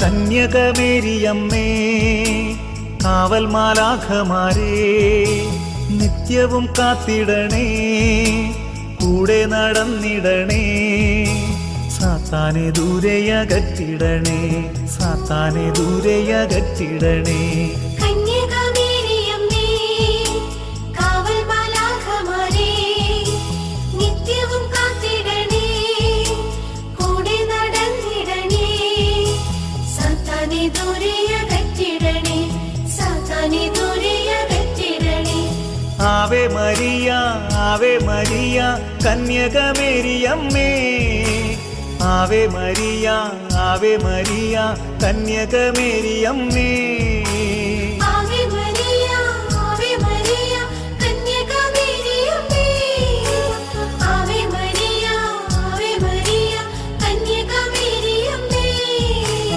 കന്യകമേരിയമ്മേ കാവൽ മാലാഖമാരേ നിത്യവും കാത്തിടണേ കൂടെ നടന്നിടണേ സാത്താനെ ദൂരെയകറ്റിടണേ സാത്താനെ ദൂരെയകറ്റിടണേ Ave Maria Ave Maria കന്യകമേരിയമ്മേ Ave Maria Ave Maria കന്യകമേരിയമ്മേ